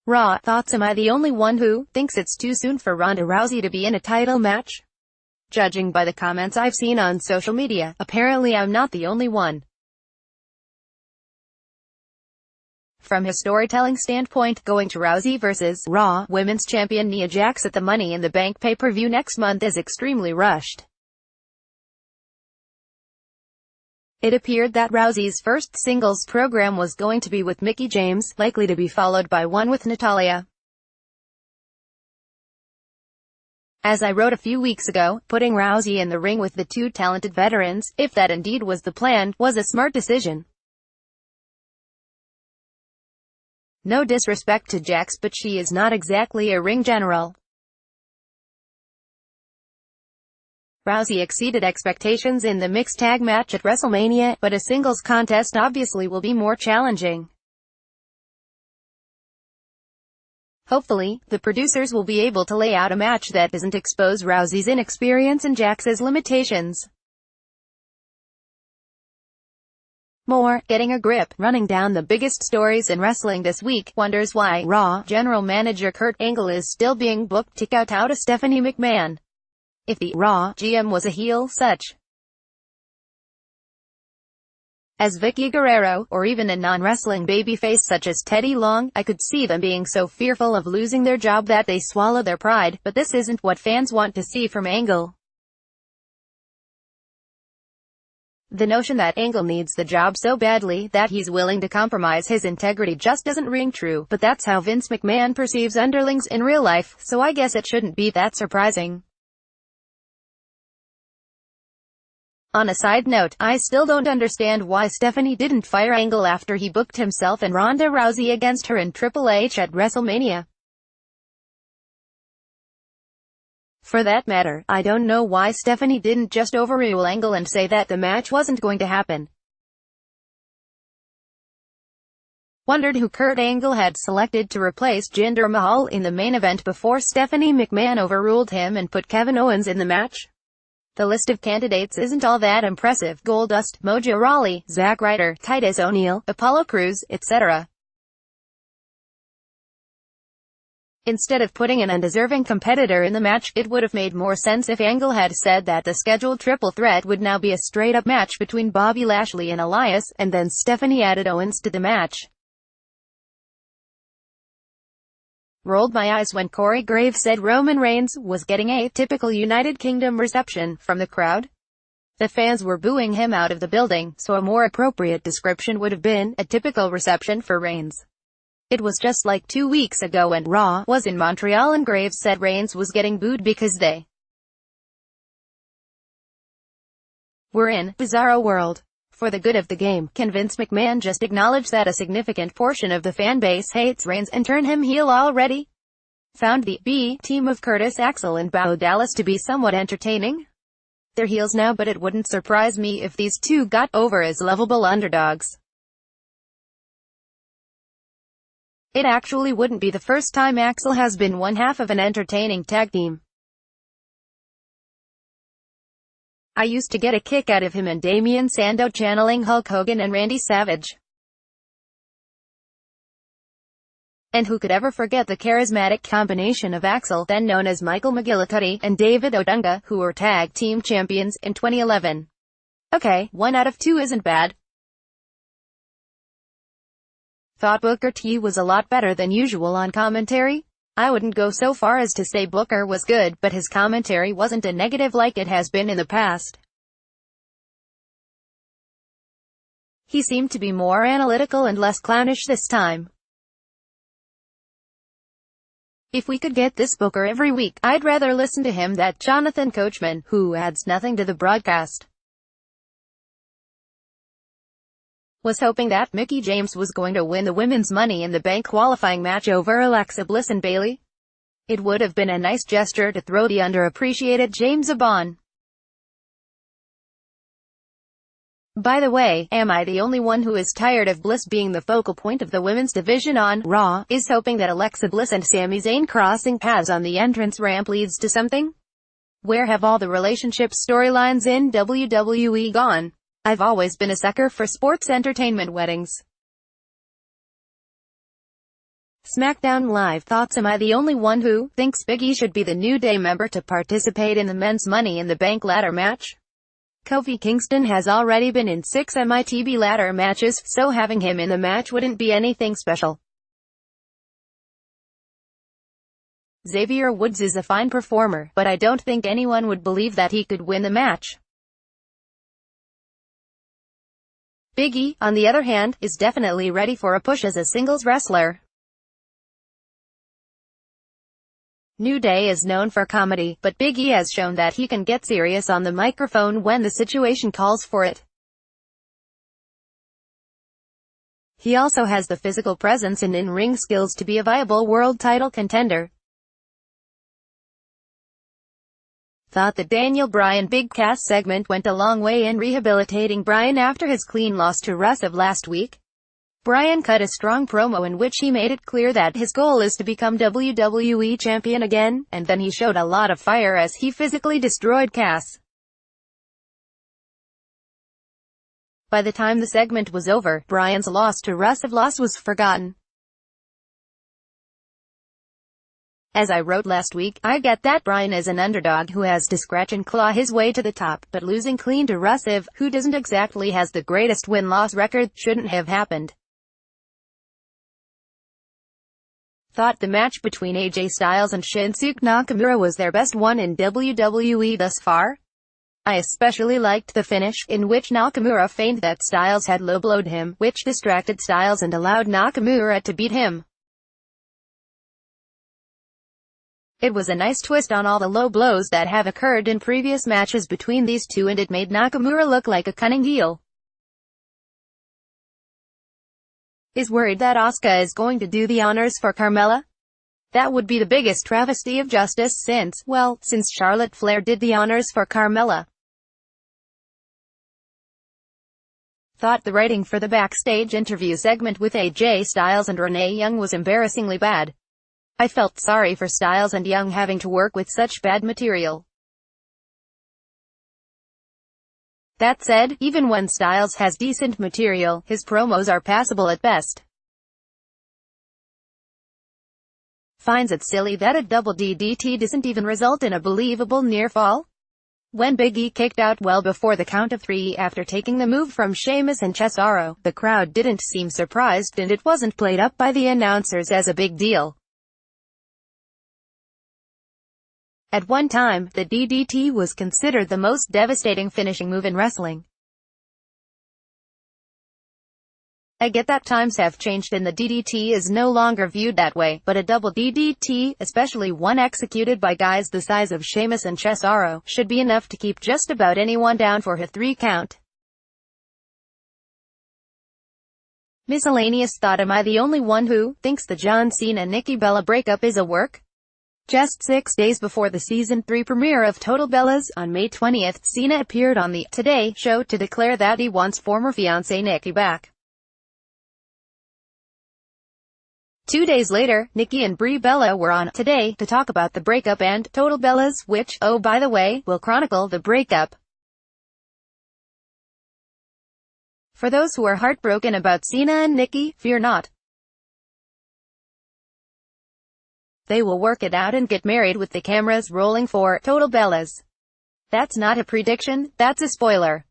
Raw thoughts. Am I the only one who thinks it's too soon for Ronda Rousey to be in a title match? Judging by the comments I've seen on social media, apparently I'm not the only one. From his storytelling standpoint, going to Rousey vs. Raw Women's Champion Nia Jax at the Money in the Bank pay-per-view next month is extremely rushed. It appeared that Rousey's first singles program was going to be with Mickie James, likely to be followed by one with Natalya. As I wrote a few weeks ago, putting Rousey in the ring with the two talented veterans, if that indeed was the plan, was a smart decision. No disrespect to Jax, but she is not exactly a ring general. Rousey exceeded expectations in the mixed tag match at WrestleMania, but a singles contest obviously will be more challenging. Hopefully, the producers will be able to lay out a match that doesn't expose Rousey's inexperience and Jax's limitations. More, getting a grip, running down the biggest stories in wrestling this week, wonders why Raw General Manager Kurt Angle is still being booked to kowtow to Stephanie McMahon. If the Raw GM was a heel such as Vicky Guerrero, or even a non-wrestling babyface such as Teddy Long, I could see them being so fearful of losing their job that they swallow their pride, but this isn't what fans want to see from Angle. The notion that Angle needs the job so badly that he's willing to compromise his integrity just doesn't ring true, but that's how Vince McMahon perceives underlings in real life, so I guess it shouldn't be that surprising. On a side note, I still don't understand why Stephanie didn't fire Angle after he booked himself and Ronda Rousey against her in Triple H at WrestleMania. For that matter, I don't know why Stephanie didn't just overrule Angle and say that the match wasn't going to happen. Wondered who Kurt Angle had selected to replace Jinder Mahal in the main event before Stephanie McMahon overruled him and put Kevin Owens in the match. The list of candidates isn't all that impressive: Goldust, Mojo Rawley, Zack Ryder, Titus O'Neil, Apollo Crews, etc. Instead of putting an undeserving competitor in the match, it would have made more sense if Angle had said that the scheduled triple threat would now be a straight-up match between Bobby Lashley and Elias, and then Stephanie added Owens to the match. Rolled my eyes when Corey Graves said Roman Reigns was getting a typical United Kingdom reception from the crowd. The fans were booing him out of the building, so a more appropriate description would have been a typical reception for Reigns. It was just like 2 weeks ago when Raw was in Montreal and Graves said Reigns was getting booed because they were in Bizarro World. For the good of the game, can Vince McMahon just acknowledge that a significant portion of the fan base hates Reigns and turn him heel already? Found the B team of Curtis Axel and Bo Dallas to be somewhat entertaining. They're heels now, but it wouldn't surprise me if these two got over as lovable underdogs. It actually wouldn't be the first time Axel has been one half of an entertaining tag team. I used to get a kick out of him and Damien Sandow channeling Hulk Hogan and Randy Savage. And who could ever forget the charismatic combination of Axel, then known as Michael McGillicuddy, and David Odunga, who were tag team champions in 2011. Okay, 1 out of 2 isn't bad. Thought Booker T was a lot better than usual on commentary. I wouldn't go so far as to say Booker was good, but his commentary wasn't a negative like it has been in the past. He seemed to be more analytical and less clownish this time. If we could get this Booker every week, I'd rather listen to him than Jonathan Coachman, who adds nothing to the broadcast. Was hoping that Mickie James was going to win the Women's Money in the Bank qualifying match over Alexa Bliss and Bayley. It would have been a nice gesture to throw the underappreciated James a bone. By the way, am I the only one who is tired of Bliss being the focal point of the women's division on Raw? Is hoping that Alexa Bliss and Sami Zayn crossing paths on the entrance ramp leads to something? Where have all the relationship storylines in WWE gone? I've always been a sucker for sports entertainment weddings. SmackDown Live thoughts. Am I the only one who thinks Big E should be the New Day member to participate in the men's Money in the Bank ladder match? Kofi Kingston has already been in 6 MITB ladder matches, so having him in the match wouldn't be anything special. Xavier Woods is a fine performer, but I don't think anyone would believe that he could win the match. Big E, on the other hand, is definitely ready for a push as a singles wrestler. New Day is known for comedy, but Big E has shown that he can get serious on the microphone when the situation calls for it. He also has the physical presence and in-ring skills to be a viable world title contender. Thought the Daniel Bryan Big Cass segment went a long way in rehabilitating Bryan after his clean loss to Rusev last week. Bryan cut a strong promo in which he made it clear that his goal is to become WWE champion again, and then he showed a lot of fire as he physically destroyed Cass. By the time the segment was over, Bryan's loss to Rusev was forgotten. As I wrote last week, I get that Bryan is an underdog who has to scratch and claw his way to the top, but losing clean to Rusev, who doesn't exactly has the greatest win-loss record, shouldn't have happened. Thought the match between AJ Styles and Shinsuke Nakamura was their best one in WWE thus far. I especially liked the finish, in which Nakamura feigned that Styles had low-blowed him, which distracted Styles and allowed Nakamura to beat him. It was a nice twist on all the low blows that have occurred in previous matches between these two, and it made Nakamura look like a cunning heel. Is worried that Asuka is going to do the honors for Carmella? That would be the biggest travesty of justice since Charlotte Flair did the honors for Carmella. Thought the writing for the backstage interview segment with AJ Styles and Renee Young was embarrassingly bad. I felt sorry for Styles and Young having to work with such bad material. That said, even when Styles has decent material, his promos are passable at best. Finds it silly that a double DDT doesn't even result in a believable near fall. When Big E kicked out well before the count of 3 after taking the move from Sheamus and Cesaro, the crowd didn't seem surprised and it wasn't played up by the announcers as a big deal. At one time, the DDT was considered the most devastating finishing move in wrestling. I get that times have changed and the DDT is no longer viewed that way, but a double DDT, especially one executed by guys the size of Sheamus and Cesaro, should be enough to keep just about anyone down for a 3 count. Miscellaneous thought. Am I the only one who thinks the John Cena-Nikki Bella breakup is a work? Just 6 days before the Season 3 premiere of Total Bellas, on May 20th, Cena appeared on the Today Show to declare that he wants former fiancée Nikki back. 2 days later, Nikki and Brie Bella were on Today to talk about the breakup and Total Bellas, which, oh by the way, will chronicle the breakup. For those who are heartbroken about Cena and Nikki, fear not. They will work it out and get married with the cameras rolling for Total Bellas. That's not a prediction, that's a spoiler.